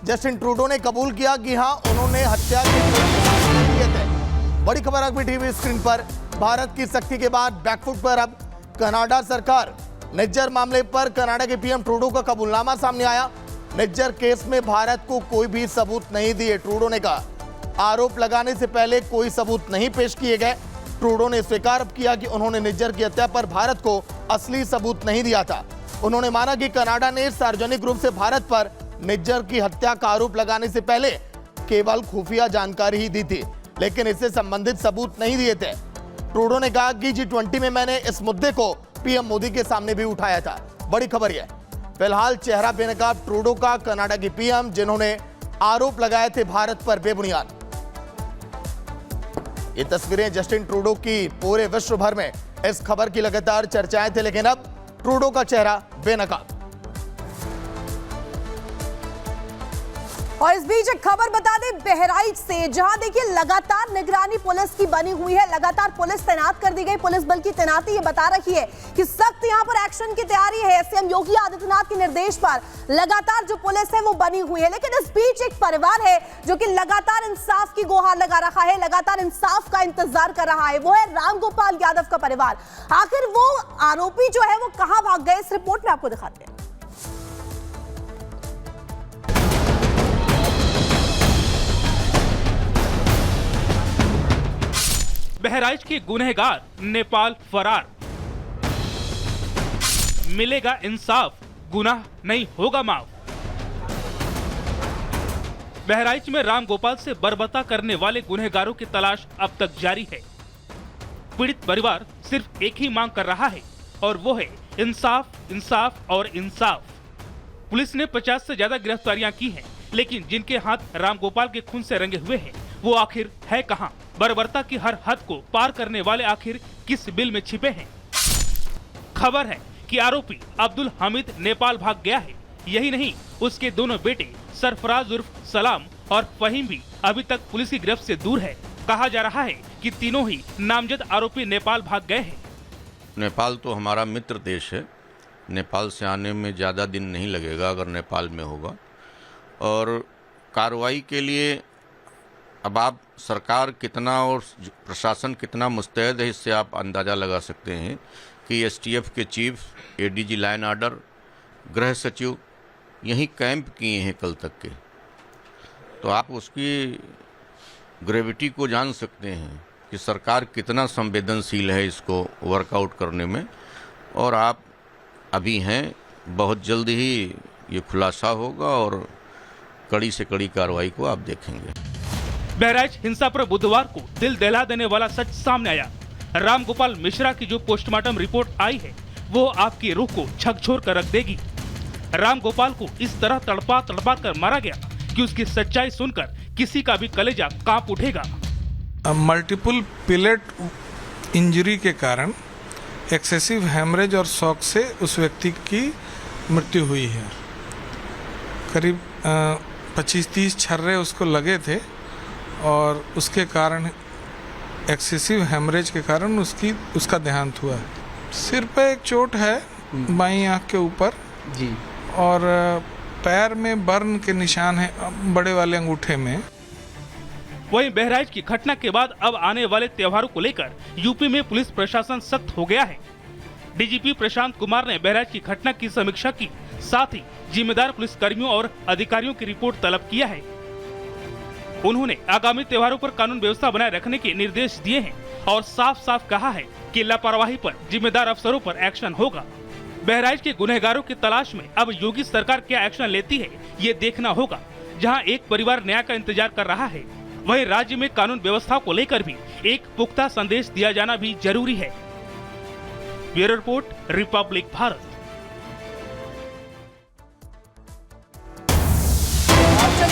Justin Trudeau ने कबूल किया कि हां उन्होंने हत्या किए थे। बड़ी खबर अभी टीवी स्क्रीन पर। भारत की सख्ती के बाद बैकफुट पर अब कनाडा सरकार। निज्जर मामले पर कनाडा के पीएम ट्रूडो का कबूलनामा सामने आया। निज्जर केस में भारत को कोई भी सबूत नहीं दिए, ट्रूडो ने कहा। आरोप लगाने से पहले कोई सबूत नहीं पेश किए गए। ट्रूडो ने स्वीकार किया कि उन्होंने निज्जर की हत्या पर भारत को असली सबूत नहीं दिया था। उन्होंने माना कि कनाडा ने सार्वजनिक रूप से भारत पर निज्जर की हत्या का आरोप लगाने से पहले केवल खुफिया जानकारी ही दी थी, लेकिन इससे संबंधित सबूत नहीं दिए थे। ट्रूडो ने कहा कि G20 में मैंने इस मुद्दे को पीएम मोदी के सामने भी उठाया था। बड़ी खबर यह, फिलहाल चेहरा बेनकाब ट्रूडो का कनाडा की पीएम, जिन्होंने आरोप लगाए थे भारत पर बेबुनियाद। ये तस्वीरें जस्टिन ट्रूडो की पूरे विश्व भर में इस खबर की लगातार चर्चाएं थी, लेकिन अब ट्रूडो का चेहरा बेनकाब। और इस बीच एक खबर बता दें बहराइच से, जहां देखिए लगातार निगरानी पुलिस की बनी हुई है, लगातार पुलिस तैनात कर दी गई। पुलिस बल की तैनाती ये बता रही है कि सख्त यहां पर एक्शन की तैयारी है। सीएम योगी आदित्यनाथ के निर्देश पर लगातार जो पुलिस है वो बनी हुई है। लेकिन इस बीच एक परिवार है जो कि लगातार इंसाफ की गुहार लगा रहा है, लगातार इंसाफ का इंतजार कर रहा है। वो है रामगोपाल यादव का परिवार। आखिर वो आरोपी जो है वो कहां भाग गए, इस रिपोर्ट में आपको दिखाते हैं। बहराइच के गुनहगार नेपाल फरार। मिलेगा इंसाफ, गुनाह नहीं होगा माफ। बहराइच में रामगोपाल से बर्बरता करने वाले गुनहगारों की तलाश अब तक जारी है। पीड़ित परिवार सिर्फ एक ही मांग कर रहा है और वो है इंसाफ, इंसाफ और इंसाफ। पुलिस ने 50 से ज्यादा गिरफ्तारियां की हैं, लेकिन जिनके हाथ रामगोपाल के खून से रंगे हुए हैं वो आखिर है कहां? बर्बरता की हर हद को पार करने वाले आखिर किस बिल में छिपे हैं? खबर है कि आरोपी अब्दुल हामिद नेपाल भाग गया है। यही नहीं, उसके दोनों बेटे सरफराज उर्फ सलाम और फहीम भी अभी तक पुलिस की गिरफ्त से दूर है। कहा जा रहा है कि तीनों ही नामजद आरोपी नेपाल भाग गए हैं। नेपाल तो हमारा मित्र देश है। नेपाल से आने में ज़्यादा दिन नहीं लगेगा अगर नेपाल में होगा। और कार्रवाई के लिए अब आप सरकार कितना और प्रशासन कितना मुस्तैद है, इससे आप अंदाज़ा लगा सकते हैं कि एसटीएफ के चीफ, एडीजी लाइन ऑर्डर, गृह सचिव यहीं कैंप किए हैं कल तक के। तो आप उसकी ग्रेविटी को जान सकते हैं कि सरकार कितना संवेदनशील है इसको वर्कआउट करने में। और आप अभी हैं, बहुत जल्द ही ये खुलासा होगा और कड़ी से कड़ी कार्रवाई को आप देखेंगे। बहराइच हिंसा पर बुधवार को दिल दहला देने वाला सच सामने आया। रामगोपाल मिश्रा की जो पोस्टमार्टम रिपोर्ट आई है वो आपकी रूह को झकझोर कर रख देगी। रामगोपाल को इस तरह तड़पा तड़पा कर मारा गया कि उसकी सच्चाई सुनकर किसी का भी कलेजा कांप उठेगा। मल्टीपल पिलेट इंजरी के कारण एक्सेसिव हैमरेज और शॉक से उस व्यक्ति की मृत्यु हुई है। करीब 25-30 छर्रे उसको लगे थे और उसके कारण एक्सेसिव हैमरेज के कारण उसका देहांत हुआ। सिर पे एक चोट है बाईं आंख के ऊपर जी, और पैर में बर्न के निशान है बड़े वाले अंगूठे में। वहीं बहराइच की घटना के बाद अब आने वाले त्योहारों को लेकर यूपी में पुलिस प्रशासन सख्त हो गया है। डीजीपी प्रशांत कुमार ने बहराइच की घटना की समीक्षा की, साथ ही जिम्मेदार पुलिस कर्मियों और अधिकारियों की रिपोर्ट तलब किया है। उन्होंने आगामी त्योहारों पर कानून व्यवस्था बनाए रखने के निर्देश दिए हैं और साफ साफ कहा है कि लापरवाही पर जिम्मेदार अफसरों पर एक्शन होगा। बहराइच के गुनहगारों की तलाश में अब योगी सरकार क्या एक्शन लेती है ये देखना होगा। जहां एक परिवार न्याय का इंतजार कर रहा है, वहीं राज्य में कानून व्यवस्था को लेकर भी एक पुख्ता संदेश दिया जाना भी जरूरी है। Bureau report, Republic Bharat.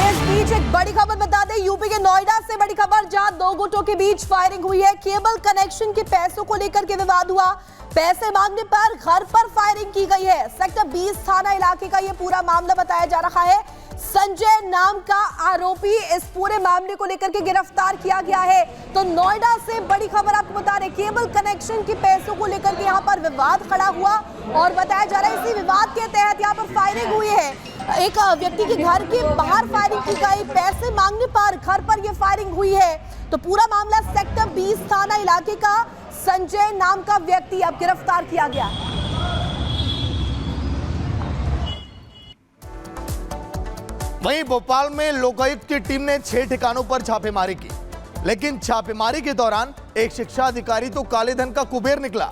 इस बीच एक बड़ी खबर बता दें, यूपी के नोएडा से बड़ी खबर, जहां दो गुटों के बीच फायरिंग हुई है। केबल कनेक्शन के पैसों को लेकर के विवाद हुआ। पैसे मांगने पर घर पर फायरिंग की गई है। सेक्टर 20 थाना इलाके का यह पूरा मामला बताया जा रहा है। संजय नाम का आरोपी इस पूरे मामले को लेकर के गिरफ्तार किया गया है। तो नोएडा से बड़ी खबर आपको बता रहे, केबल कनेक्शन के पैसों को लेकर के यहाँ पर विवाद खड़ा हुआ और बताया जा रहा है इसी विवाद के तहत यहाँ पर फायरिंग हुई है। एक व्यक्ति के घर के बाहर फायरिंग की गई, पैसे मांगने पर घर पर यह फायरिंग हुई है। तो पूरा मामला सेक्टर 20 थाना इलाके का संजय नाम का व्यक्ति अब गिरफ्तार किया गया। वहीं भोपाल में लोकायुक्त की टीम ने 6 ठिकानों पर छापेमारी की, लेकिन छापेमारी के दौरान एक शिक्षा अधिकारी तो काले धन का कुबेर निकला।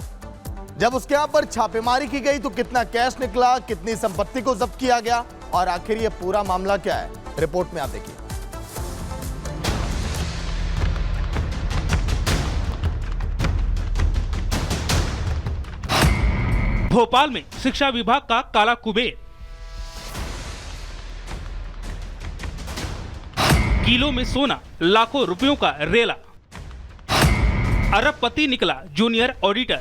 जब उसके यहां पर छापेमारी की गई तो कितना कैश निकला, कितनी संपत्ति को जब्त किया गया और आखिर ये पूरा मामला क्या है, रिपोर्ट में आप देखिए। भोपाल में शिक्षा विभाग का काला कुबेर, किलो में सोना, लाखों रुपयों का रेला, अरबपति निकला जूनियर ऑडिटर।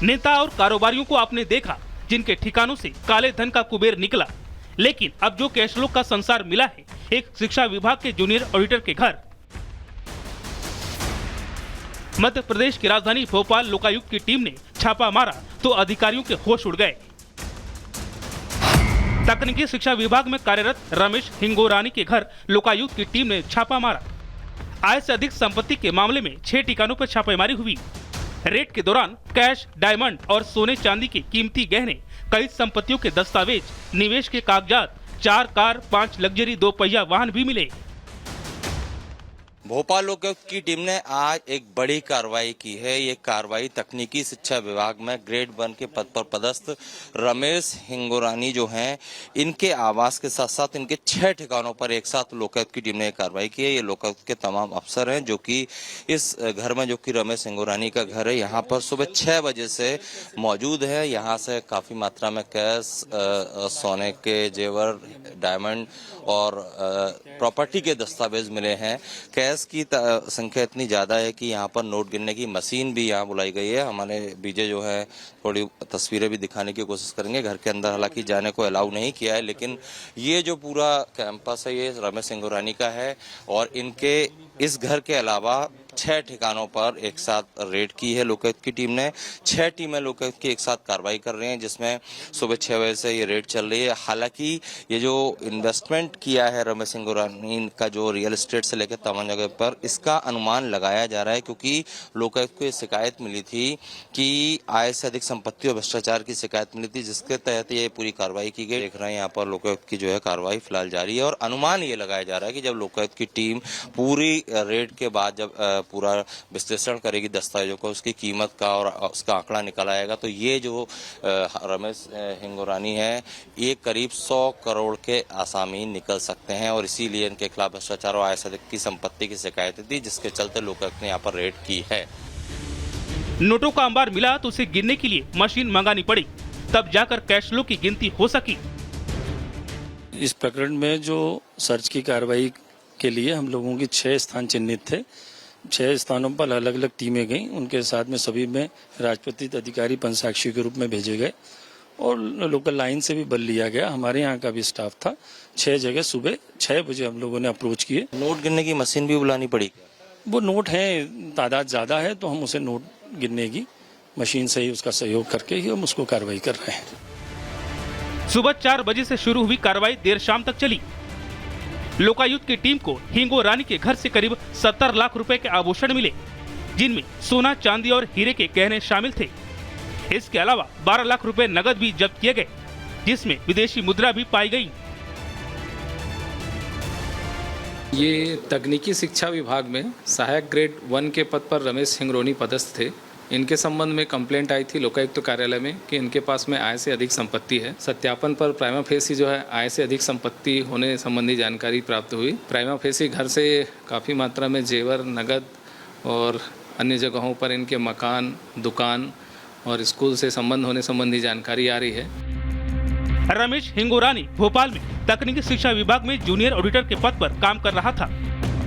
नेता और कारोबारियों को आपने देखा जिनके ठिकानों से काले धन का कुबेर निकला, लेकिन अब जो कैशलों का संसार मिला है एक शिक्षा विभाग के जूनियर ऑडिटर के घर। मध्य प्रदेश की राजधानी भोपाल लोकायुक्त की टीम ने छापा मारा तो अधिकारियों के होश उड़ गए। तकनीकी शिक्षा विभाग में कार्यरत रमेश हिंगोरानी के घर लोकायुक्त की टीम ने छापा मारा। आय से अधिक संपत्ति के मामले में 6 ठिकानों पर छापेमारी हुई। रेड के दौरान कैश, डायमंड और सोने चांदी के कीमती गहने, कई संपत्तियों के दस्तावेज, निवेश के कागजात, 4 कार, 5 लग्जरी 2 पहिया वाहन भी मिले। भोपाल लोकायुक्त की टीम ने आज एक बड़ी कार्रवाई की है। ये कार्रवाई तकनीकी शिक्षा विभाग में ग्रेड 1 के पद पर पदस्थ रमेश हिंगोरानी जो हैं, इनके आवास के साथ साथ इनके 6 ठिकानों पर एक साथ लोकायुक्त की टीम ने कार्रवाई की है। ये लोकायुक्त के तमाम अफसर हैं जो कि इस घर में, जो कि रमेश हिंगोरानी का घर है, यहाँ पर सुबह 6 बजे से मौजूद है। यहाँ से काफी मात्रा में कैश, सोने के जेवर, डायमंड और प्रॉपर्टी के दस्तावेज मिले हैं। कैश की संख्या इतनी ज्यादा है कि यहाँ पर नोट गिनने की मशीन भी यहाँ बुलाई गई है। हमारे बीजे जो है थोड़ी तस्वीरें भी दिखाने की कोशिश करेंगे। घर के अंदर हालांकि जाने को अलाउ नहीं किया है, लेकिन ये जो पूरा कैंपस है ये रमेश हिंगोरानी का है और इनके इस घर के अलावा 6 ठिकानों पर एक साथ रेड की है लोकायुक्त की टीम ने। 6 टीमें लोकायुक्त की एक साथ कार्रवाई कर रही हैं, जिसमें सुबह 6 बजे से ये रेड चल रही है। हालांकि ये जो इन्वेस्टमेंट किया है रमेश हिंगोरानी का, जो रियल एस्टेट से लेकर तमाम जगह पर, इसका अनुमान लगाया जा रहा है, क्योंकि लोकायुक्त को ये शिकायत मिली थी कि आय से अधिक संपत्ति और भ्रष्टाचार की शिकायत मिली थी, जिसके तहत ये पूरी कार्रवाई की गई। देख रहे हैं यहाँ पर लोकायुक्त की जो है कार्रवाई फिलहाल जारी है और अनुमान ये लगाया जा रहा है कि जब लोकायुक्त की टीम पूरी रेड के बाद जब पूरा विश्लेषण करेगी दस्तावेजों को, उसकी कीमत का और उसका आंकड़ा निकल आएगा, तो ये जो रमेश हिंगोरानी है ये करीब 100 करोड़ के आसामी निकल सकते हैं और इसीलिए इनके खिलाफ भ्रष्टाचार और आय से अधिक की संपत्ति की शिकायत थी, जिसके चलते लोकायुक्त ने यहाँ पर रेड की है। नोटों का अंबार मिला तो उसे गिनने के लिए मशीन मंगानी पड़ी, तब जाकर कैशलों की गिनती हो सकी। इस प्रकरण में जो सर्च की कार्रवाई के लिए हम लोगों की 6 स्थान चिन्हित थे। 6 स्थानों पर अलग अलग टीमें गईं, उनके साथ में सभी में राजपत्रित अधिकारी पंचसाक्षी के रूप में भेजे गए और लोकल लाइन से भी बल लिया गया। हमारे यहाँ का भी स्टाफ था। 6 जगह सुबह 6 बजे हम लोगों ने अप्रोच किए। नोट गिनने की मशीन भी बुलानी पड़ी। वो नोट है, तादाद ज्यादा है, तो हम उसे नोट गिनने की मशीन से ही उसका सहयोग करके ही हम उसको कार्रवाई कर रहे हैं। सुबह 4 बजे से शुरू हुई कार्रवाई देर शाम तक चली। लोकायुक्त की टीम को हिंगोरानी के घर से करीब 70 लाख रुपए के आभूषण मिले, जिनमें सोना, चांदी और हीरे के गहने शामिल थे। इसके अलावा 12 लाख रुपए नगद भी जब्त किए गए, जिसमें विदेशी मुद्रा भी पाई गई। ये तकनीकी शिक्षा विभाग में सहायक ग्रेड 1 के पद पर रमेश हिंगोरानी पदस्थ थे। इनके संबंध में कंप्लेंट आई थी लोकायुक्त कार्यालय में कि इनके पास में आय से अधिक संपत्ति है। सत्यापन पर प्राइमा फेसी जो है आय से अधिक संपत्ति होने संबंधी जानकारी प्राप्त हुई। प्राइमा फेसी घर से काफ़ी मात्रा में जेवर, नगद और अन्य जगहों पर इनके मकान, दुकान और स्कूल से संबंध होने संबंधी जानकारी आ रही है। रमेश हिंगोरानी भोपाल में तकनीकी शिक्षा विभाग में जूनियर ऑडिटर के पद पर काम कर रहा था।